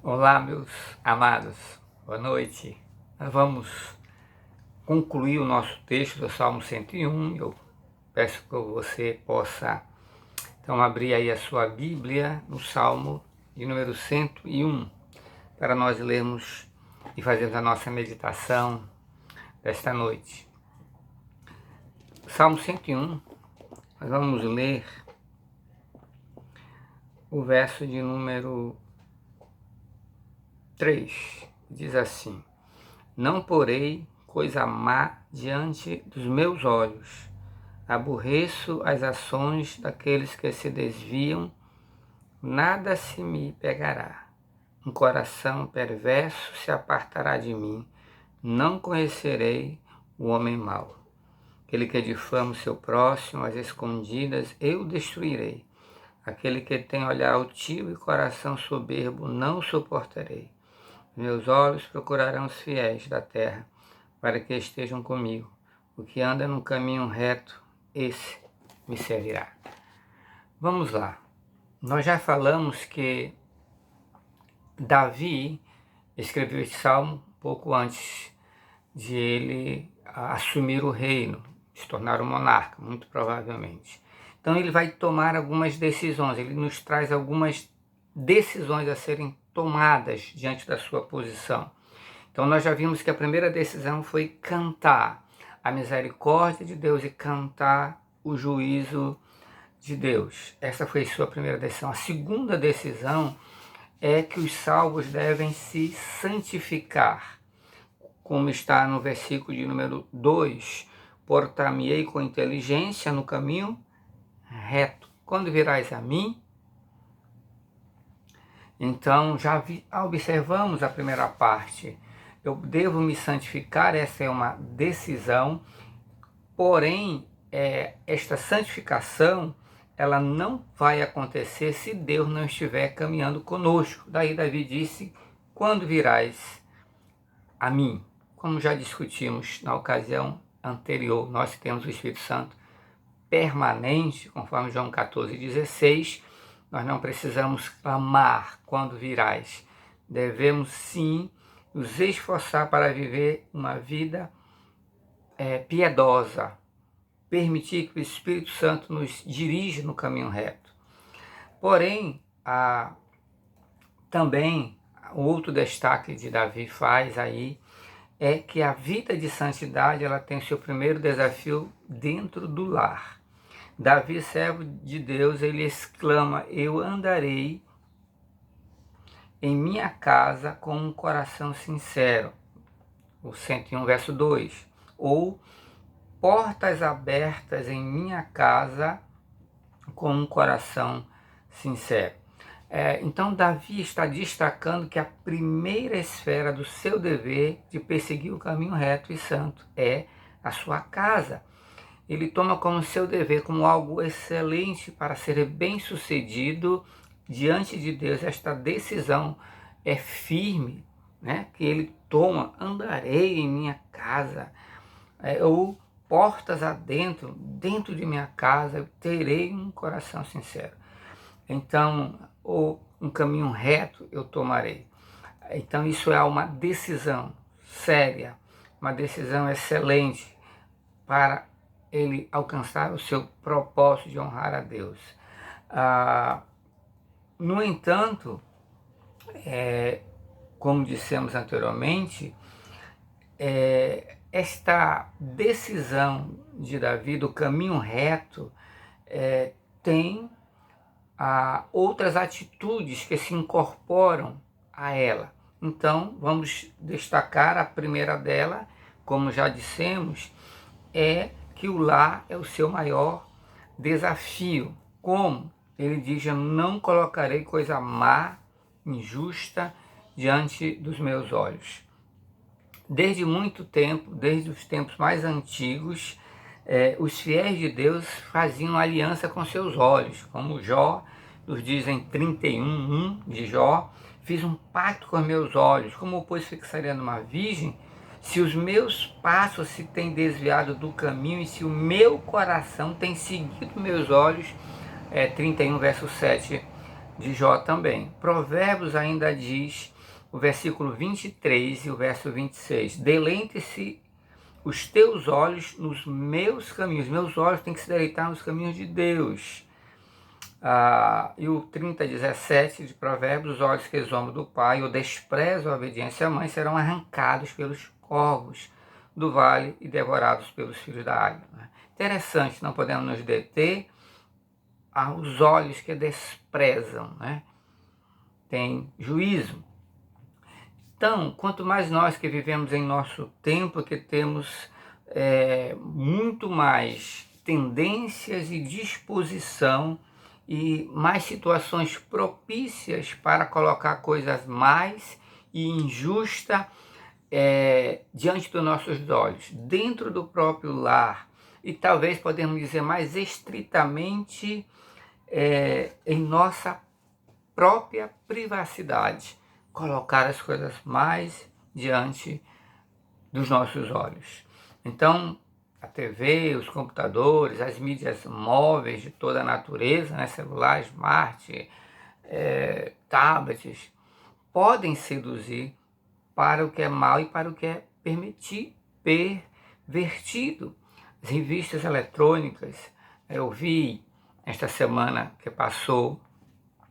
Olá, meus amados, boa noite. Nós vamos concluir o nosso texto do Salmo 101. Eu peço que você possa, então, abrir aí a sua Bíblia no Salmo de número 101, para nós lermos e fazermos a nossa meditação desta noite. Salmo 101, nós vamos ler o verso de número 3, diz assim: Não porei coisa má diante dos meus olhos, aborreço as ações daqueles que se desviam, nada se me pegará. Um coração perverso se apartará de mim, não conhecerei o homem mau. Aquele que difama o seu próximo, às escondidas, eu destruirei. Aquele que tem olhar altivo e coração soberbo, não suportarei. Meus olhos procurarão os fiéis da terra, para que estejam comigo. O que anda no caminho reto, esse me servirá. Vamos lá. Nós já falamos que Davi escreveu esse salmo pouco antes de ele assumir o reino, se tornar um monarca, muito provavelmente. Então ele vai tomar algumas decisões, ele nos traz algumas decisões a serem tomadas diante da sua posição. Então nós já vimos que a primeira decisão foi cantar a misericórdia de Deus e cantar o juízo de Deus. Essa foi a sua primeira decisão. A segunda decisão é que os salvos devem se santificar, como está no versículo de número 2, portar-me-ei com inteligência no caminho reto. Quando virás a mim? Então, já observamos a primeira parte. Eu devo me santificar, essa é uma decisão, porém, esta santificação, ela não vai acontecer se Deus não estiver caminhando conosco. Daí Davi disse, quando virás a mim? Como já discutimos na ocasião anterior, nós temos o Espírito Santo permanente, conforme João 14,16, nós não precisamos clamar quando virás. Devemos sim nos esforçar para viver uma vida piedosa, permitir que o Espírito Santo nos dirija no caminho reto. Porém, também, o outro destaque de Davi faz aí, é que a vida de santidade ela tem seu primeiro desafio dentro do lar. Davi, servo de Deus, ele exclama, eu andarei em minha casa com um coração sincero. O 101, verso 2. Ou portas abertas em minha casa com um coração sincero. Então, Davi está destacando que a primeira esfera do seu dever de perseguir o caminho reto e santo é a sua casa. Ele toma como seu dever, como algo excelente para ser bem-sucedido diante de Deus. Esta decisão é firme, né? Que ele toma, andarei em minha casa, ou portas adentro, dentro de minha casa, eu terei um coração sincero. Então, ou um caminho reto eu tomarei. Então isso é uma decisão séria, uma decisão excelente para ele alcançar o seu propósito de honrar a Deus. No entanto, como dissemos anteriormente, esta decisão de Davi do caminho reto tem outras atitudes que se incorporam a ela. Então, vamos destacar a primeira dela, como já dissemos, é que o lar é o seu maior desafio. Como? Ele diz, eu não colocarei coisa má, injusta, diante dos meus olhos. Desde muito tempo, desde os tempos mais antigos, os fiéis de Deus faziam aliança com seus olhos, como Jó nos diz em 31:1 de Jó, fiz um pacto com meus olhos, como pois fixaria numa virgem, se os meus passos se têm desviado do caminho e se o meu coração tem seguido meus olhos, 31 verso 7 de Jó também. Provérbios ainda diz o versículo 23 e o verso 26. Deleite-se os teus olhos nos meus caminhos. Meus olhos têm que se deleitar nos caminhos de Deus. E o 30:17 de Provérbios, os olhos que zombam do pai ou desprezam a obediência à mãe serão arrancados pelos corvos do vale e devorados pelos filhos da águia. Interessante, não podemos nos deter aos olhos que desprezam, né? Tem juízo. Então, quanto mais nós que vivemos em nosso tempo, que temos muito mais tendências e disposição e mais situações propícias para colocar coisas mais e injustas diante dos nossos olhos, dentro do próprio lar, e talvez podemos dizer mais estritamente em nossa própria privacidade, colocar as coisas mais diante dos nossos olhos. Então, a TV, os computadores, as mídias móveis de toda a natureza, né, celular, smart, tablets, podem seduzir para o que é mal e para o que é pervertido. As revistas eletrônicas, eu vi esta semana que passou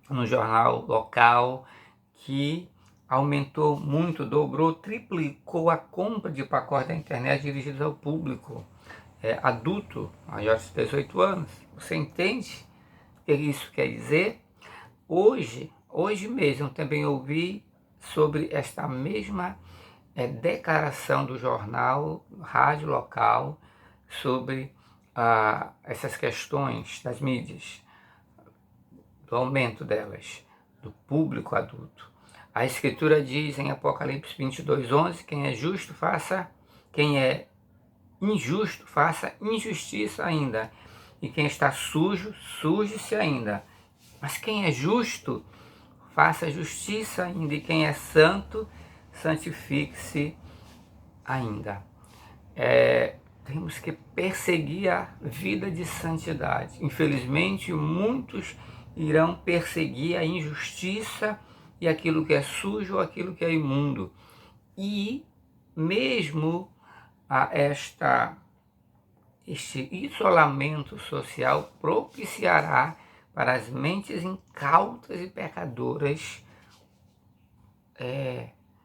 no jornal local que aumentou muito, dobrou, triplicou a compra de pacotes da internet dirigidos ao público adulto, maior de 18 anos. Você entende o que isso quer dizer? Hoje mesmo também ouvi sobre esta mesma declaração do jornal, rádio local, sobre essas questões das mídias, do aumento delas, do público adulto. A Escritura diz em Apocalipse 22:11, quem é injusto, faça injustiça ainda. E quem está sujo, suje-se ainda. Mas quem é justo, faça justiça ainda. E quem é santo, santifique-se ainda. Temos que perseguir a vida de santidade. Infelizmente, muitos irão perseguir a injustiça e aquilo que é sujo ou aquilo que é imundo. E mesmo este isolamento social propiciará para as mentes incautas e pecadoras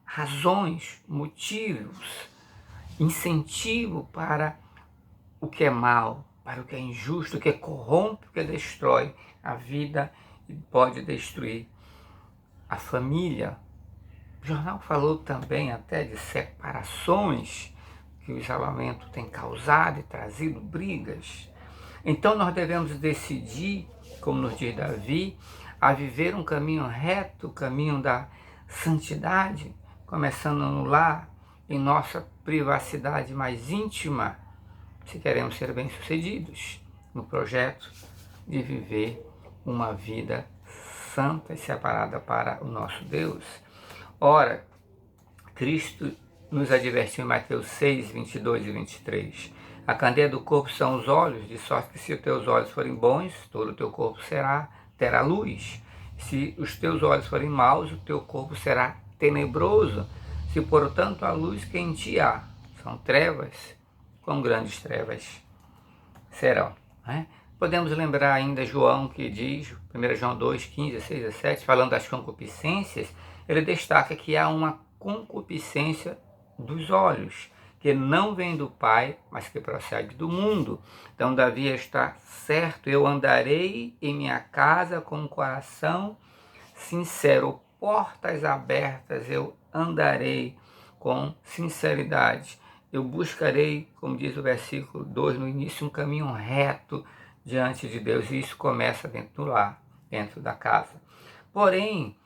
razões, motivos, incentivo para o que é mal, para o que é injusto, o que corrompe, o que destrói a vida e pode destruir a família. O jornal falou também até de separações que o isolamento tem causado e trazido brigas. Então nós devemos decidir, como nos diz Davi, a viver um caminho reto, o caminho da santidade, começando no lar, em nossa privacidade mais íntima, se queremos ser bem-sucedidos no projeto de viver uma vida santa e separada para o nosso Deus. Ora, Cristo nos advertiu em Mateus 6, 22 e 23. A candeia do corpo são os olhos, de sorte que se os teus olhos forem bons, todo o teu corpo terá luz. Se os teus olhos forem maus, o teu corpo será tenebroso. Se, portanto, a luz que em ti há são trevas, quão grandes trevas serão. Né? Podemos lembrar ainda João que diz, 1 João 2, 15, 16 e 17, falando das concupiscências, ele destaca que há uma concupiscência dos olhos, que não vem do Pai, mas que procede do mundo. Então Davi está certo, eu andarei em minha casa com o coração sincero, portas abertas, eu andarei com sinceridade. Eu buscarei, como diz o versículo 2 no início, um caminho reto diante de Deus. E isso começa dentro do lar, dentro da casa. Porém,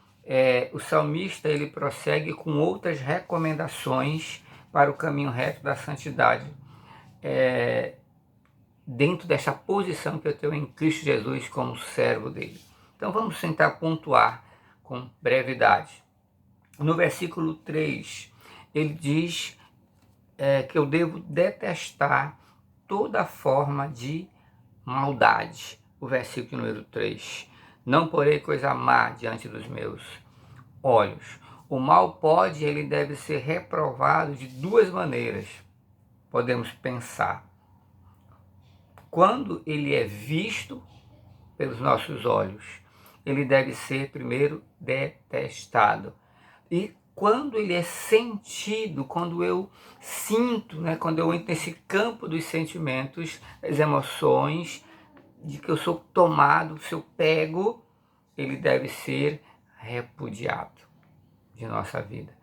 o salmista ele prossegue com outras recomendações para o caminho reto da santidade, dentro dessa posição que eu tenho em Cristo Jesus como servo dele. Então vamos tentar pontuar com brevidade. No versículo 3, ele diz que eu devo detestar toda forma de maldade. O versículo número 3. Não porei coisa má diante dos meus olhos. O mal ele deve ser reprovado de duas maneiras. Podemos pensar. Quando ele é visto pelos nossos olhos, ele deve ser primeiro detestado. E quando ele é sentido, quando eu sinto, quando eu entro nesse campo dos sentimentos, das emoções, de que eu sou tomado, se eu pego, ele deve ser repudiado de nossa vida.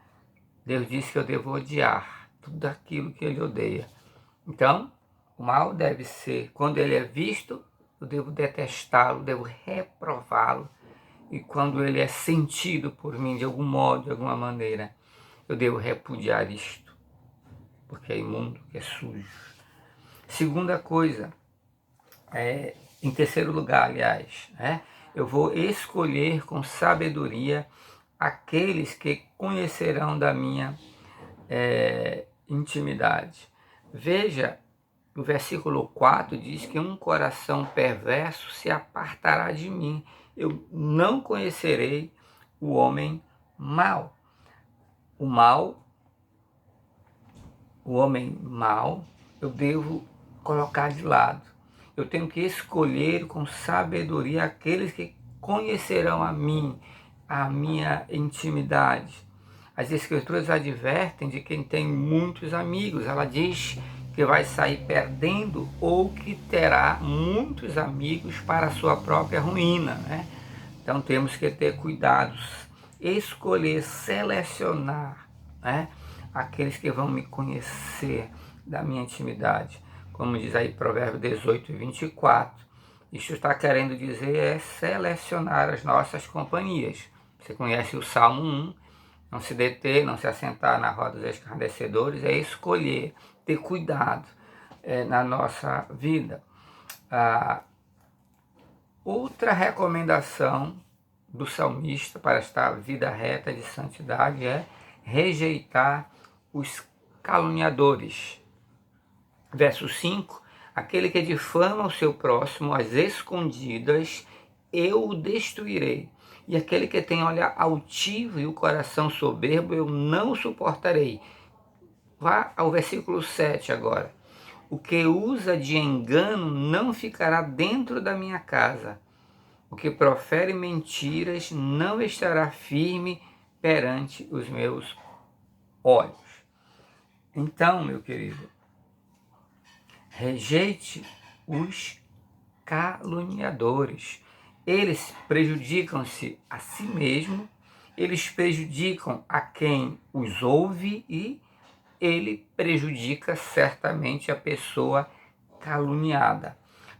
Deus disse que eu devo odiar tudo aquilo que ele odeia. Então, o mal deve ser, quando ele é visto, eu devo detestá-lo, devo reprová-lo. E quando ele é sentido por mim de algum modo, de alguma maneira, eu devo repudiar isto, porque é imundo, que é sujo. Segunda coisa, em terceiro lugar, aliás, eu vou escolher com sabedoria aqueles que conhecerão da minha intimidade. Veja, o versículo 4 diz que um coração perverso se apartará de mim. Eu não conhecerei o homem mau. O homem mau, eu devo colocar de lado. Eu tenho que escolher com sabedoria aqueles que conhecerão a mim, a minha intimidade. As Escrituras advertem de quem tem muitos amigos. Ela diz que vai sair perdendo ou que terá muitos amigos para a sua própria ruína, Então temos que ter cuidados, escolher, selecionar, aqueles que vão me conhecer da minha intimidade. Como diz aí Provérbios 18 e 24, isso está querendo dizer selecionar as nossas companhias. Você conhece o Salmo 1, não se deter, não se assentar na roda dos escarnecedores, é escolher, ter cuidado na nossa vida. Outra recomendação do salmista para esta vida reta de santidade é rejeitar os caluniadores. Verso 5, aquele que difama o seu próximo às escondidas, eu o destruirei. E aquele que tem olhar altivo e o coração soberbo, eu não suportarei. Vá ao versículo 7 agora. O que usa de engano não ficará dentro da minha casa. O que profere mentiras não estará firme perante os meus olhos. Então, meu querido, rejeite os caluniadores. Eles prejudicam-se a si mesmo, eles prejudicam a quem os ouve e ele prejudica certamente a pessoa caluniada.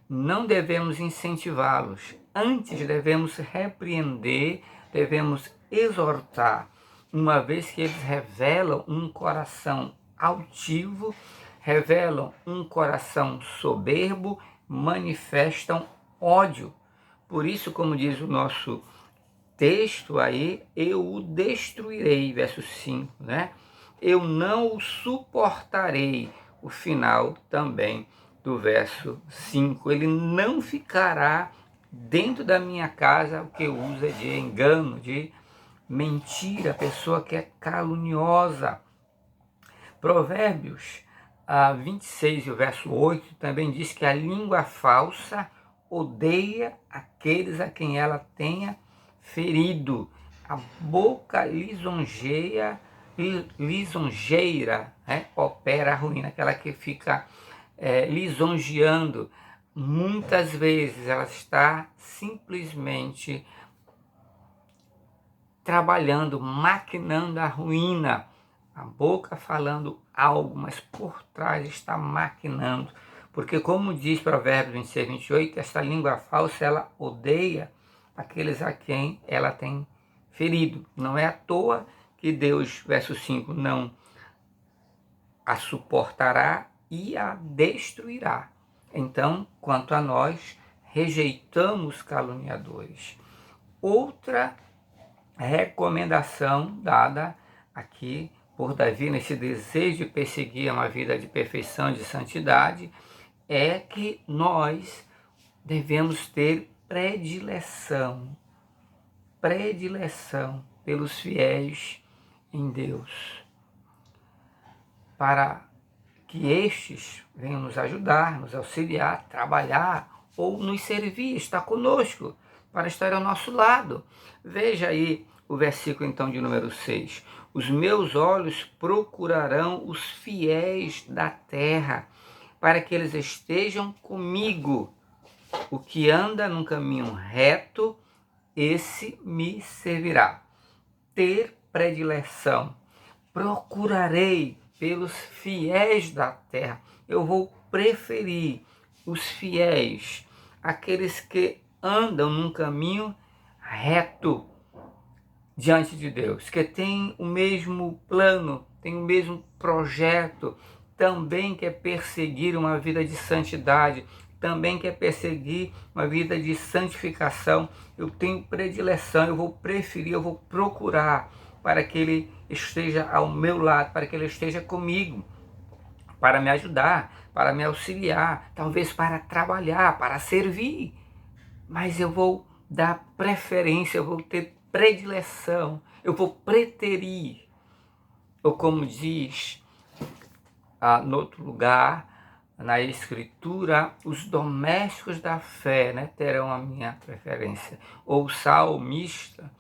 Não devemos incentivá-los, antes devemos repreender, devemos exortar, uma vez que eles revelam um coração altivo, revelam um coração soberbo, manifestam ódio. Por isso, como diz o nosso texto aí, eu o destruirei, verso 5, Eu não o suportarei, o final também do verso 5. Ele não ficará dentro da minha casa, o que usa de engano, de mentira, pessoa que é caluniosa. Provérbios 26, o verso 8, também diz que a língua falsa odeia aqueles a quem ela tenha ferido. A boca lisonjeira, opera a ruína, aquela que fica lisonjeando. Muitas vezes ela está simplesmente trabalhando, maquinando a ruína. A boca falando algo, mas por trás está maquinando. Porque como diz Provérbios 26, 28, essa língua falsa, ela odeia aqueles a quem ela tem ferido. Não é à toa que Deus, verso 5, não a suportará e a destruirá. Então, quanto a nós, rejeitamos caluniadores. Outra recomendação dada aqui por Davi, nesse desejo de perseguir uma vida de perfeição, de santidade, é que nós devemos ter predileção pelos fiéis em Deus, para que estes venham nos ajudar, nos auxiliar, trabalhar ou nos servir, estar conosco, para estar ao nosso lado. Veja aí o versículo então de número 6. Os meus olhos procurarão os fiéis da terra, para que eles estejam comigo. O que anda num caminho reto, esse me servirá. Ter predileção. Procurarei pelos fiéis da terra. Eu vou preferir os fiéis, aqueles que andam num caminho reto diante de Deus, que têm o mesmo plano, têm o mesmo projeto, também quer perseguir uma vida de santidade, também quer perseguir uma vida de santificação. Eu tenho predileção, eu vou preferir, eu vou procurar para que ele esteja ao meu lado, para que ele esteja comigo, para me ajudar, para me auxiliar, talvez para trabalhar, para servir. Mas eu vou dar preferência, eu vou ter predileção, eu vou preterir. Ou como diz no outro lugar, na Escritura, os domésticos da fé, né, terão a minha preferência. Ou o salmista,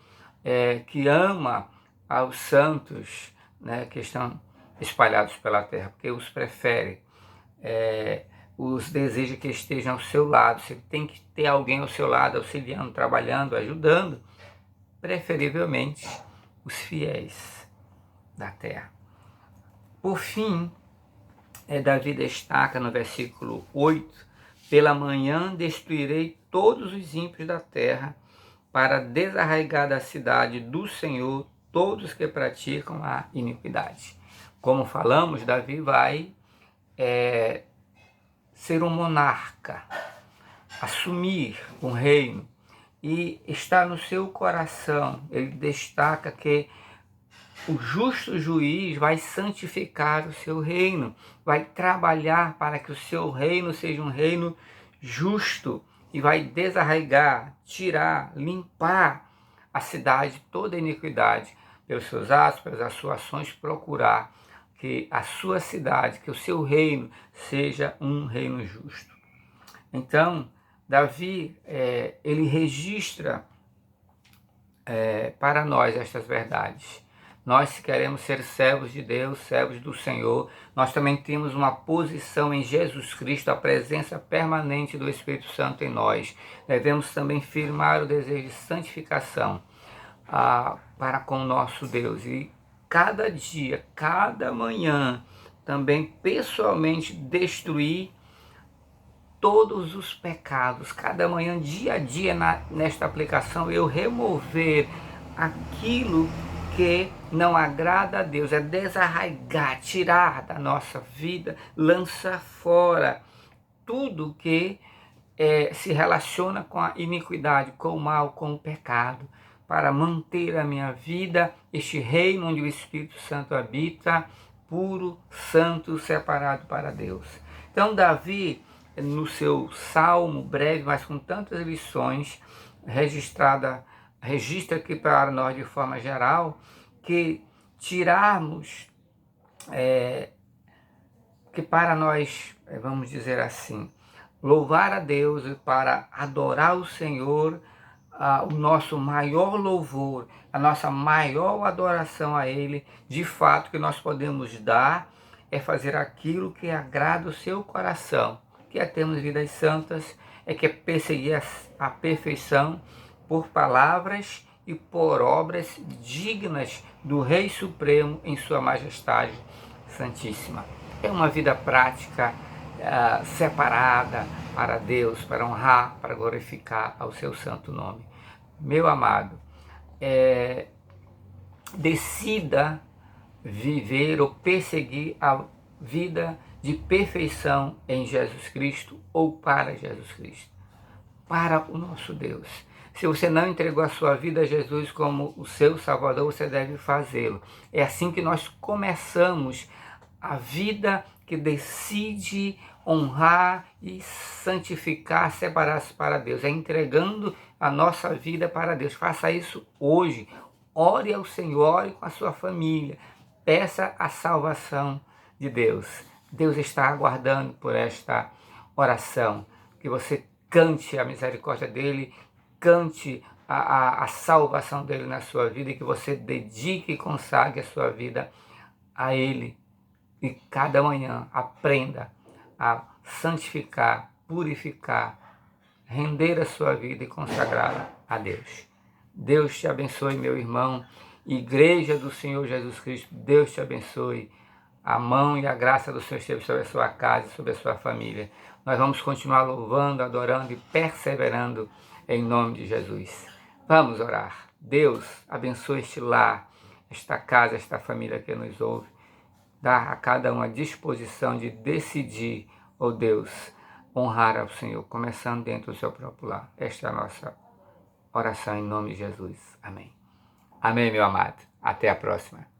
que ama aos santos, né, que estão espalhados pela terra, porque os prefere, os deseja que estejam ao seu lado. Você tem que ter alguém ao seu lado, auxiliando, trabalhando, ajudando, preferivelmente os fiéis da terra. Por fim, Davi destaca no versículo 8, pela manhã destruirei todos os ímpios da terra, para desarraigar da cidade do Senhor todos que praticam a iniquidade. Como falamos, Davi vai ser um monarca, assumir um reino, e está no seu coração. Ele destaca que o justo juiz vai santificar o seu reino, vai trabalhar para que o seu reino seja um reino justo e vai desarraigar, tirar, limpar a cidade toda a iniquidade pelos seus atos, pelas suas ações, procurar que a sua cidade, que o seu reino seja um reino justo. Então, Davi, ele registra para nós estas verdades. Nós, se queremos ser servos de Deus, servos do Senhor, nós também temos uma posição em Jesus Cristo, a presença permanente do Espírito Santo em nós. Devemos também firmar o desejo de santificação para com o nosso Deus. E cada dia, cada manhã, também pessoalmente destruir todos os pecados. Cada manhã, dia a dia, nesta aplicação, eu remover aquilo que não agrada a Deus, é desarraigar, tirar da nossa vida, lançar fora tudo que se relaciona com a iniquidade, com o mal, com o pecado, para manter a minha vida, este reino onde o Espírito Santo habita, puro, santo, separado para Deus. Então, Davi, no seu salmo breve, mas com tantas lições, registra aqui para nós de forma geral, que tirarmos, que para nós, vamos dizer assim, louvar a Deus e para adorar o Senhor, o nosso maior louvor, a nossa maior adoração a Ele, de fato, que nós podemos dar, é fazer aquilo que agrada o seu coração, que é termos vidas santas, que é perseguir a perfeição por palavras e por obras dignas do Rei Supremo em sua majestade santíssima. É uma vida prática, separada para Deus, para honrar, para glorificar ao seu santo nome. Meu amado, decida viver ou perseguir a vida de perfeição em Jesus Cristo ou para Jesus Cristo, para o nosso Deus. Se você não entregou a sua vida a Jesus como o seu Salvador, você deve fazê-lo. É assim que nós começamos a vida que decide honrar e santificar, separar-se para Deus. É entregando a nossa vida para Deus. Faça isso hoje. ore ao Senhor, ore com a sua família, peça a salvação de Deus. Deus está aguardando por esta oração, que você cante a misericórdia dele, cante a salvação dele na sua vida e que você dedique e consagre a sua vida a ele. E cada manhã aprenda a santificar, purificar, render a sua vida e consagrá-la a Deus. Deus te abençoe, meu irmão. Igreja do Senhor Jesus Cristo, Deus te abençoe. A mão e a graça do Senhor esteja sobre a sua casa e sobre a sua família. Nós vamos continuar louvando, adorando e perseverando em nome de Jesus. Vamos orar. Deus, abençoe este lar, esta casa, esta família que nos ouve. Dá a cada um a disposição de decidir, ó Deus, honrar ao Senhor, começando dentro do seu próprio lar. Esta é a nossa oração em nome de Jesus. Amém. Amém, meu amado. Até a próxima.